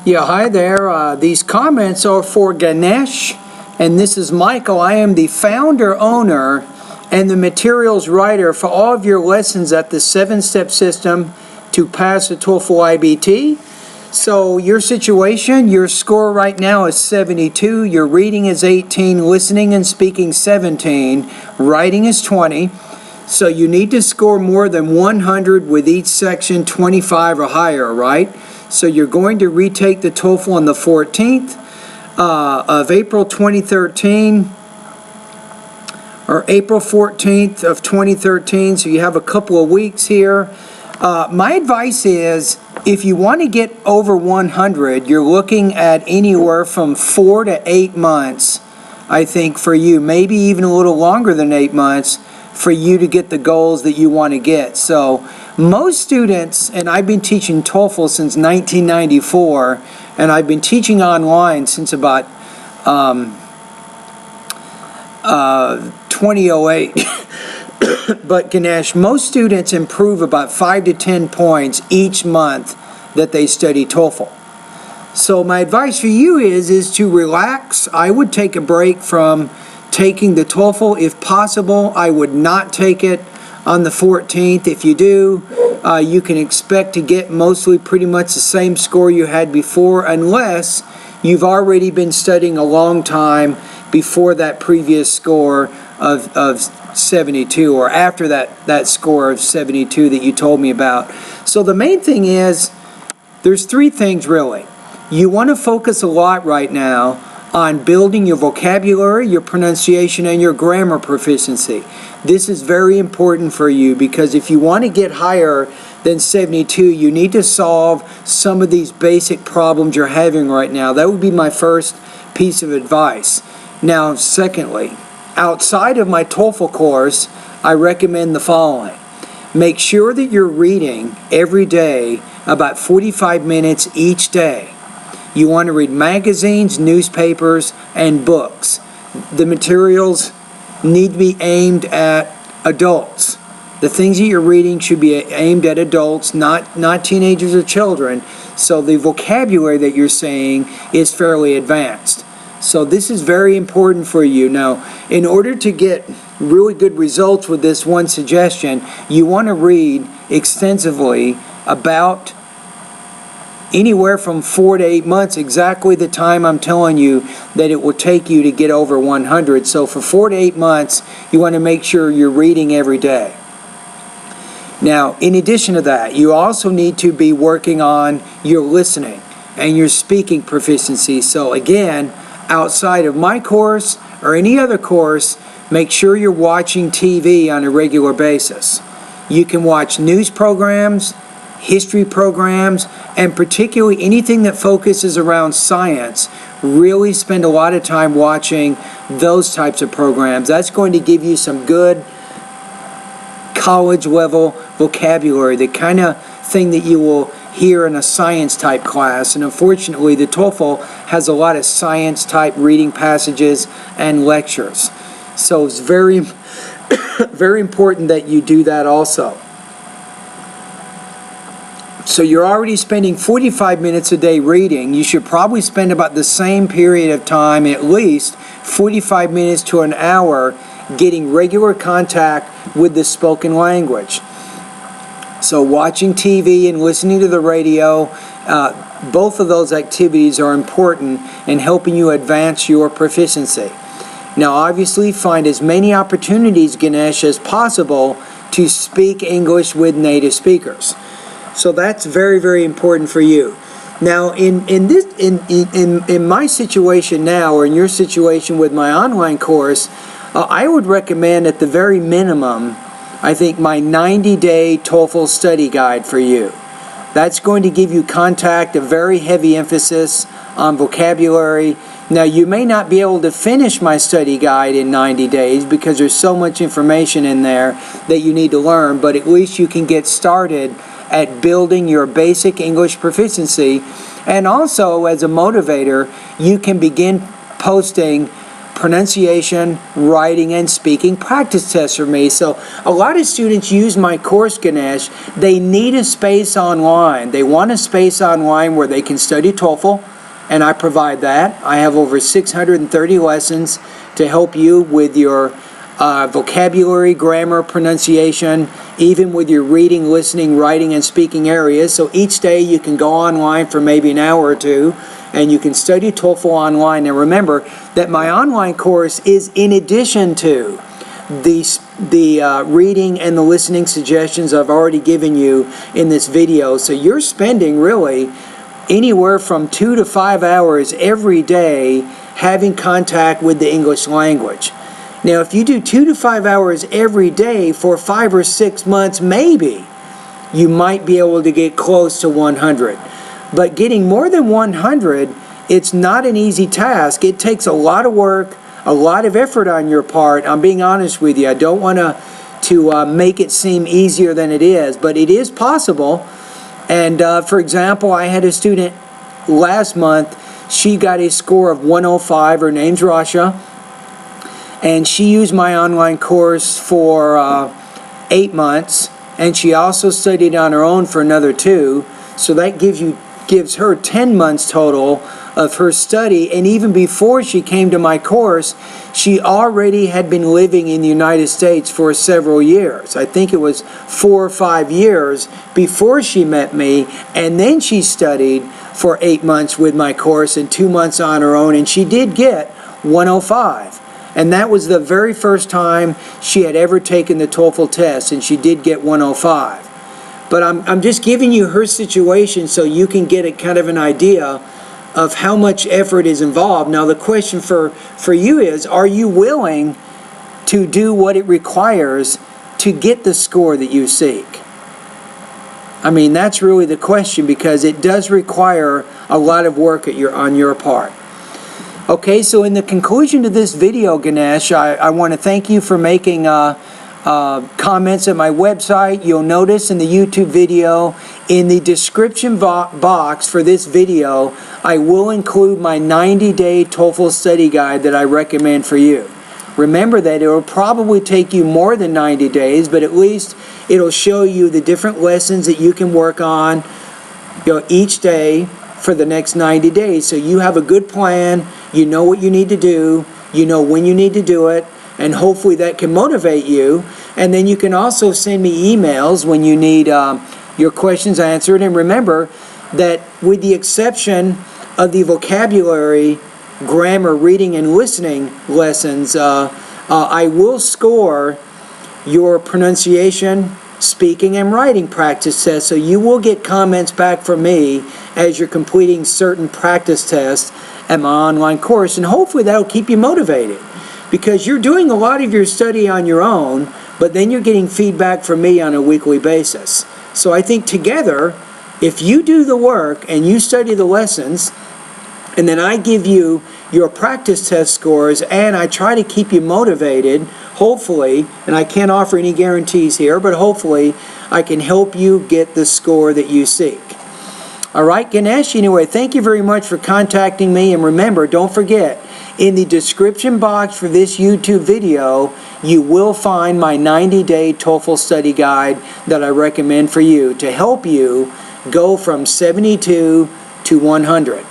Yeah, hi there. These comments are for Ganesh, and this is Michael. I am the founder, owner, and the materials writer for all of your lessons at the 7-step system to pass the TOEFL IBT. So your situation, your score right now is 72, your reading is 18, listening and speaking 17, writing is 20. So you need to score more than 100 with each section, 25 or higher, right? So you're going to retake the TOEFL on the 14th of April 2013, or April 14th of 2013, so you have a couple of weeks here. My advice is, if you want to get over 100, you're looking at anywhere from 4 to 8 months, I think, for you, maybe even a little longer than 8 months, for you to get the goals that you want to get. So most students, and I've been teaching TOEFL since 1994, and I've been teaching online since about 2008. But Ganesh, most students improve about 5 to 10 points each month that they study TOEFL. So my advice for you is to relax. I would take a break from taking the TOEFL. If possible, I would not take it on the 14th. If you do, you can expect to get mostly pretty much the same score you had before, unless you've already been studying a long time before that previous score of 72, or after that score of 72 that you told me about. So the main thing is, there's 3 things really. You want to focus a lot right now on building your vocabulary, your pronunciation, and your grammar proficiency. This is very important for you, because if you want to get higher than 72, you need to solve some of these basic problems you're having right now. That would be my first piece of advice. Now, secondly, outside of my TOEFL course, I recommend the following. Make sure that you're reading every day about 45 minutes each day. You want to read magazines, newspapers, and books. The materials need to be aimed at adults. The things that you're reading should be aimed at adults, not teenagers or children. So the vocabulary that you're saying is fairly advanced. So this is very important for you. Now, in order to get really good results with this one suggestion, you want to read extensively about anywhere from 4 to 8 months, exactly the time I'm telling you that it will take you to get over 100. So for 4 to 8 months, you want to make sure you're reading every day. Now, in addition to that, you also need to be working on your listening and your speaking proficiency. So again, outside of my course or any other course, make sure you're watching TV on a regular basis. You can watch news programs, history programs, and particularly anything that focuses around science. Really spend a lot of time watching those types of programs. That's going to give you some good college level vocabulary, the kind of thing that you will hear in a science type class. And unfortunately, the TOEFL has a lot of science type reading passages and lectures. So it's very, very important that you do that also. So you're already spending 45 minutes a day reading. You should probably spend about the same period of time, at least 45 minutes to an hour, getting regular contact with the spoken language. So watching TV and listening to the radio, both of those activities are important in helping you advance your proficiency. Now obviously find as many opportunities, Ganesh, as possible to speak English with native speakers. So that's very, very important for you. Now, in my situation now, or in your situation with my online course, I would recommend at the very minimum, I think, my 90-day TOEFL study guide for you. That's going to give you contact, a very heavy emphasis on vocabulary. Now, you may not be able to finish my study guide in 90 days because there's so much information in there that you need to learn, but at least you can get started at building your basic English proficiency. And also, as a motivator, you can begin posting pronunciation, writing, and speaking practice tests for me. So a lot of students use my course, Ganesh. They need a space online. They want a space online where they can study TOEFL, and I provide that. I have over 630 lessons to help you with your vocabulary, grammar, pronunciation, even with your reading, listening, writing, and speaking areas. So each day you can go online for maybe an hour or two, and you can study TOEFL online. And remember that my online course is in addition to the reading and the listening suggestions I've already given you in this video. So you're spending really anywhere from 2 to 5 hours every day having contact with the English language. Now, if you do 2 to 5 hours every day for 5 or 6 months, maybe you might be able to get close to 100. But getting more than 100, it's not an easy task. It takes a lot of work, a lot of effort on your part. I'm being honest with you. I don't want to make it seem easier than it is, but it is possible. And for example, I had a student last month. She got a score of 105. Her name's Rasha. And she used my online course for 8 months. And she also studied on her own for another 2. So that gives her 10 months total of her study. And even before she came to my course, she already had been living in the United States for several years. I think it was 4 or 5 years before she met me, and then she studied for 8 months with my course and 2 months on her own, and she did get 105. And that was the very first time she had ever taken the TOEFL test, and she did get 105. But I'm just giving you her situation so you can get a kind of an idea of how much effort is involved. Now the question for you is, are you willing to do what it requires to get the score that you seek? I mean, that's really the question, because it does require a lot of work on your part. Okay, so in the conclusion to this video, Ganesh, I want to thank you for making comments at my website. You'll notice in the YouTube video, in the description box for this video, I will include my 90-day TOEFL study guide that I recommend for you. Remember that it will probably take you more than 90 days, but at least it'll show you the different lessons that you can work on, each day for the next 90 days. So you have a good plan, you know what you need to do, you know when you need to do it, and hopefully that can motivate you. And then you can also send me emails when you need your questions answered. And remember that with the exception of the vocabulary, grammar, reading, and listening lessons, I will score your pronunciation, speaking, and writing practice tests. So you will get comments back from me as you're completing certain practice tests at my online course. And hopefully that'll keep you motivated, because you're doing a lot of your study on your own, but then you're getting feedback from me on a weekly basis. So I think together, if you do the work and you study the lessons, and then I give you your practice test scores, and I try to keep you motivated, hopefully, and I can't offer any guarantees here, but hopefully I can help you get the score that you seek. All right, Ganesh, anyway, thank you very much for contacting me, and remember, don't forget, in the description box for this YouTube video, you will find my 90-day TOEFL study guide that I recommend for you to help you go from 72 to 100.